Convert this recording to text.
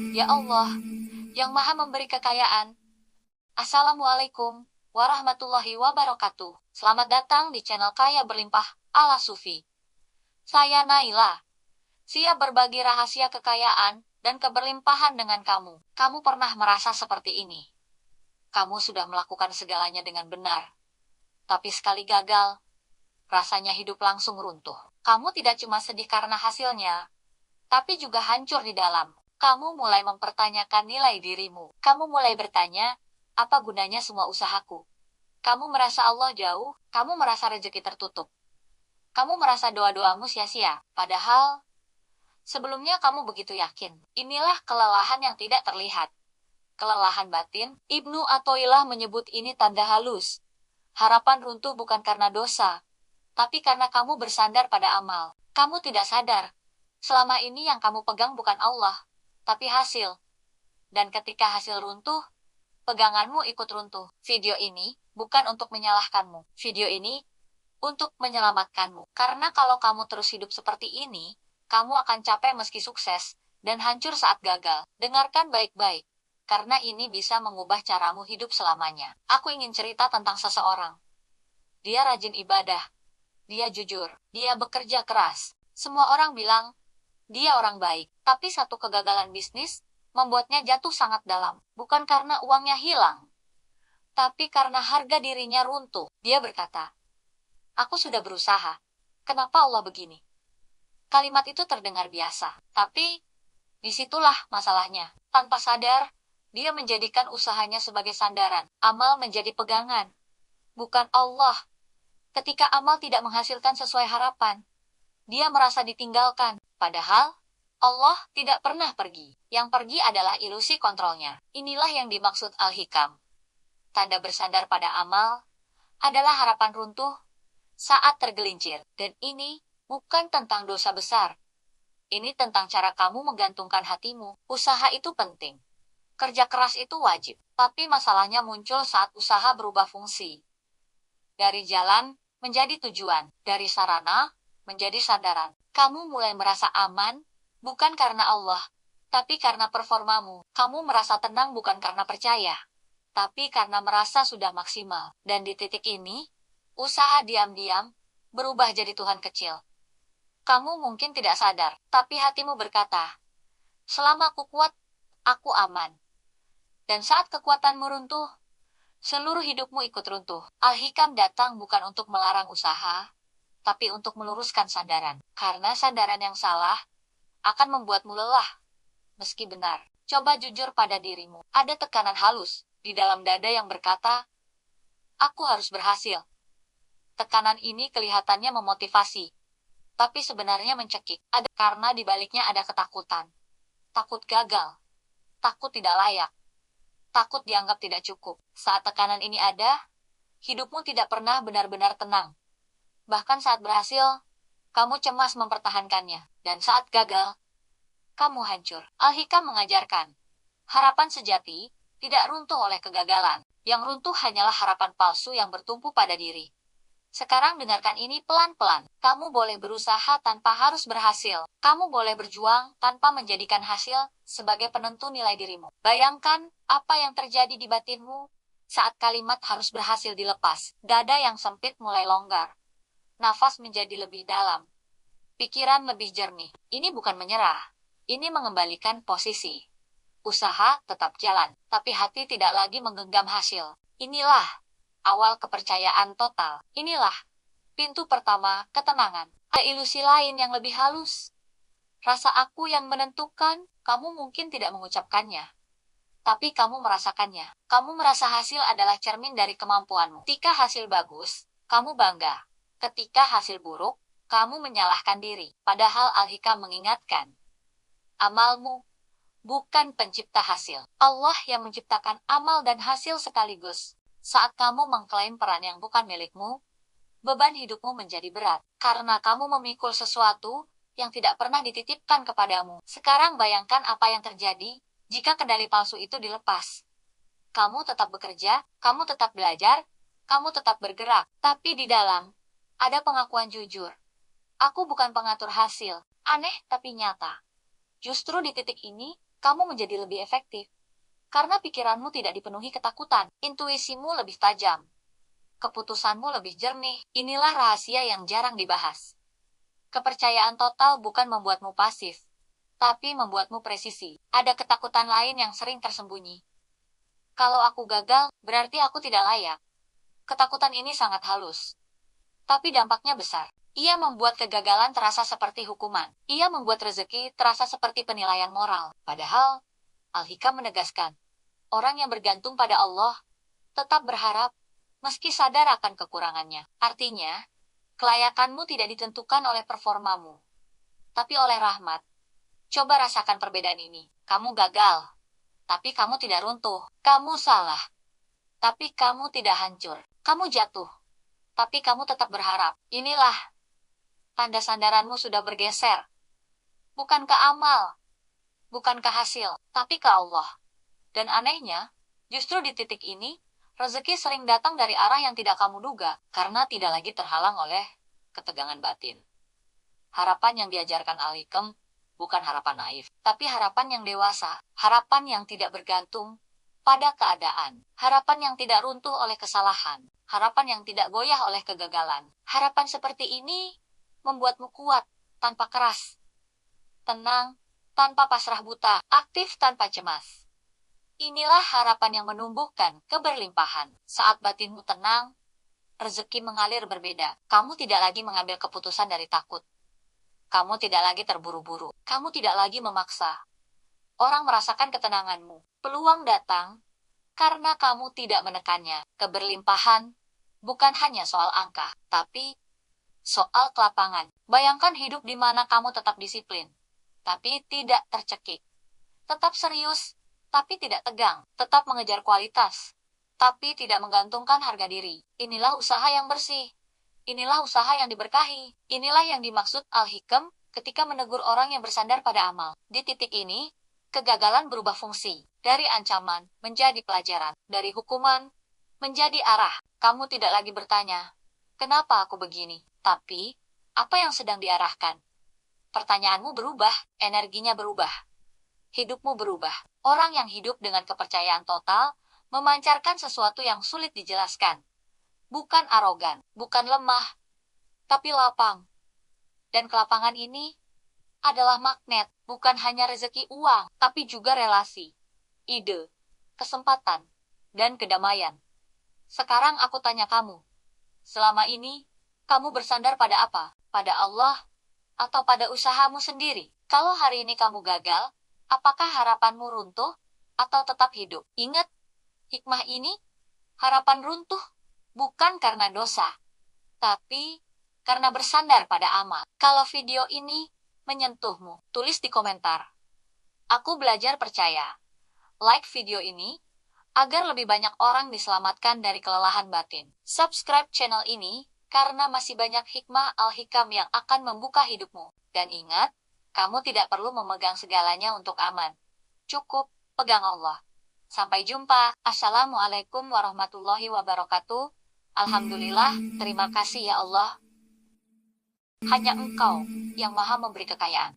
Ya Allah, yang maha memberi kekayaan. Assalamualaikum warahmatullahi wabarakatuh. Selamat datang di channel Kaya Berlimpah ala Sufi. Saya Naila, siap berbagi rahasia kekayaan dan keberlimpahan dengan kamu. Kamu pernah merasa seperti ini? Kamu sudah melakukan segalanya dengan benar, tapi sekali gagal, rasanya hidup langsung runtuh. Kamu tidak cuma sedih karena hasilnya, tapi juga hancur di dalam. Kamu mulai mempertanyakan nilai dirimu. Kamu mulai bertanya, apa gunanya semua usahaku? Kamu merasa Allah jauh, kamu merasa rezeki tertutup. Kamu merasa doa-doamu sia-sia, padahal sebelumnya kamu begitu yakin. Inilah kelelahan yang tidak terlihat. Kelelahan batin, Ibnu Athaillah menyebut ini tanda halus. Harapan runtuh bukan karena dosa, tapi karena kamu bersandar pada amal. Kamu tidak sadar, selama ini yang kamu pegang bukan Allah, tapi hasil. Dan ketika hasil runtuh, peganganmu ikut runtuh. Video ini bukan untuk menyalahkanmu. Video ini untuk menyelamatkanmu. Karena kalau kamu terus hidup seperti ini, kamu akan capek meski sukses, dan hancur saat gagal. Dengarkan baik-baik, karena ini bisa mengubah caramu hidup selamanya. Aku ingin cerita tentang seseorang. Dia rajin ibadah. Dia jujur. Dia bekerja keras. Semua orang bilang, dia orang baik. Tapi satu kegagalan bisnis membuatnya jatuh sangat dalam. Bukan karena uangnya hilang, tapi karena harga dirinya runtuh. Dia berkata, aku sudah berusaha. Kenapa Allah begini? Kalimat itu terdengar biasa, tapi disitulah masalahnya. Tanpa sadar, dia menjadikan usahanya sebagai sandaran. Amal menjadi pegangan, bukan Allah. Ketika amal tidak menghasilkan sesuai harapan, dia merasa ditinggalkan. Padahal, Allah tidak pernah pergi. Yang pergi adalah ilusi kontrolnya. Inilah yang dimaksud Al-Hikam. Tanda bersandar pada amal adalah harapan runtuh saat tergelincir. Dan ini bukan tentang dosa besar. Ini tentang cara kamu menggantungkan hatimu. Usaha itu penting. Kerja keras itu wajib. Tapi masalahnya muncul saat usaha berubah fungsi. Dari jalan menjadi tujuan. Dari sarana menjadi sandaran. Kamu mulai merasa aman, bukan karena Allah, tapi karena performamu. Kamu merasa tenang bukan karena percaya, tapi karena merasa sudah maksimal. Dan di titik ini, usaha diam-diam berubah jadi Tuhan kecil. Kamu mungkin tidak sadar, tapi hatimu berkata, selama aku kuat, aku aman. Dan saat kekuatanmu runtuh, seluruh hidupmu ikut runtuh. Al-Hikam datang bukan untuk melarang usaha, tapi untuk meluruskan sandaran. Karena sandaran yang salah akan membuatmu lelah, meski benar. Coba jujur pada dirimu. Ada tekanan halus di dalam dada yang berkata, aku harus berhasil. Tekanan ini kelihatannya memotivasi, tapi sebenarnya mencekik. Ada karena di baliknya ada ketakutan. Takut gagal, takut tidak layak, takut dianggap tidak cukup. Saat tekanan ini ada, hidupmu tidak pernah benar-benar tenang. Bahkan saat berhasil, kamu cemas mempertahankannya. Dan saat gagal, kamu hancur. Al-Hikam mengajarkan, harapan sejati tidak runtuh oleh kegagalan. Yang runtuh hanyalah harapan palsu yang bertumpu pada diri. Sekarang dengarkan ini pelan-pelan. Kamu boleh berusaha tanpa harus berhasil. Kamu boleh berjuang tanpa menjadikan hasil sebagai penentu nilai dirimu. Bayangkan apa yang terjadi di batinmu saat kalimat harus berhasil dilepas. Dada yang sempit mulai longgar. Nafas menjadi lebih dalam. Pikiran lebih jernih. Ini bukan menyerah. Ini mengembalikan posisi. Usaha tetap jalan, tapi hati tidak lagi menggenggam hasil. Inilah awal kepercayaan total. Inilah pintu pertama ketenangan. Ada ilusi lain yang lebih halus. Rasa aku yang menentukan, kamu mungkin tidak mengucapkannya, tapi kamu merasakannya. Kamu merasa hasil adalah cermin dari kemampuanmu. Ketika hasil bagus, kamu bangga. Ketika hasil buruk, kamu menyalahkan diri. Padahal Al-Hikam mengingatkan, amalmu bukan pencipta hasil. Allah yang menciptakan amal dan hasil sekaligus. Saat kamu mengklaim peran yang bukan milikmu, beban hidupmu menjadi berat. Karena kamu memikul sesuatu yang tidak pernah dititipkan kepadamu. Sekarang bayangkan apa yang terjadi jika kendali palsu itu dilepas. Kamu tetap bekerja, kamu tetap belajar, kamu tetap bergerak. Tapi di dalam, ada pengakuan jujur. Aku bukan pengatur hasil. Aneh tapi nyata. Justru di titik ini, kamu menjadi lebih efektif. Karena pikiranmu tidak dipenuhi ketakutan, intuisimu lebih tajam, keputusanmu lebih jernih. Inilah rahasia yang jarang dibahas. Kepercayaan total bukan membuatmu pasif, tapi membuatmu presisi. Ada ketakutan lain yang sering tersembunyi. Kalau aku gagal, berarti aku tidak layak. Ketakutan ini sangat halus, tapi dampaknya besar. Ia membuat kegagalan terasa seperti hukuman. Ia membuat rezeki terasa seperti penilaian moral. Padahal, Al-Hikam menegaskan, orang yang bergantung pada Allah tetap berharap, meski sadar akan kekurangannya. Artinya, kelayakanmu tidak ditentukan oleh performamu, tapi oleh rahmat. Coba rasakan perbedaan ini. Kamu gagal, tapi kamu tidak runtuh. Kamu salah, tapi kamu tidak hancur. Kamu jatuh, tapi kamu tetap berharap. Inilah tanda sandaranmu sudah bergeser. Bukan ke amal, bukan ke hasil, tapi ke Allah. Dan anehnya, justru di titik ini, rezeki sering datang dari arah yang tidak kamu duga, karena tidak lagi terhalang oleh ketegangan batin. Harapan yang diajarkan Al-Hikam bukan harapan naif, tapi harapan yang dewasa, harapan yang tidak bergantung pada keadaan, harapan yang tidak runtuh oleh kesalahan, harapan yang tidak goyah oleh kegagalan. Harapan seperti ini membuatmu kuat tanpa keras, tenang tanpa pasrah buta, aktif tanpa cemas. Inilah harapan yang menumbuhkan keberlimpahan. Saat batinmu tenang, rezeki mengalir berbeda. Kamu tidak lagi mengambil keputusan dari takut. Kamu tidak lagi terburu-buru. Kamu tidak lagi memaksa. Orang merasakan ketenanganmu. Peluang datang karena kamu tidak menekannya. Keberlimpahan bukan hanya soal angka, tapi soal kelapangan. Bayangkan hidup di mana kamu tetap disiplin, tapi tidak tercekik. Tetap serius, tapi tidak tegang. Tetap mengejar kualitas, tapi tidak menggantungkan harga diri. Inilah usaha yang bersih. Inilah usaha yang diberkahi. Inilah yang dimaksud Al-Hikam ketika menegur orang yang bersandar pada amal. Di titik ini, kegagalan berubah fungsi. Dari ancaman menjadi pelajaran. Dari hukuman menjadi arah. Kamu tidak lagi bertanya, kenapa aku begini? Tapi, apa yang sedang diarahkan? Pertanyaanmu berubah, energinya berubah. Hidupmu berubah. Orang yang hidup dengan kepercayaan total memancarkan sesuatu yang sulit dijelaskan. Bukan arogan, bukan lemah, tapi lapang. Dan kelapangan ini adalah magnet, bukan hanya rezeki uang, tapi juga relasi, ide, kesempatan, dan kedamaian. Sekarang aku tanya kamu, selama ini, kamu bersandar pada apa? Pada Allah, atau pada usahamu sendiri? Kalau hari ini kamu gagal, apakah harapanmu runtuh, atau tetap hidup? Ingat, hikmah ini, harapan runtuh, bukan karena dosa, tapi karena bersandar pada amal. Kalau video ini menyentuhmu, tulis di komentar. Aku belajar percaya. Like video ini, agar lebih banyak orang diselamatkan dari kelelahan batin. Subscribe channel ini, karena masih banyak hikmah Al-Hikam yang akan membuka hidupmu. Dan ingat, kamu tidak perlu memegang segalanya untuk aman. Cukup pegang Allah. Sampai jumpa. Assalamualaikum warahmatullahi wabarakatuh. Alhamdulillah, terima kasih ya Allah. Hanya Engkau yang Maha memberi kekayaan.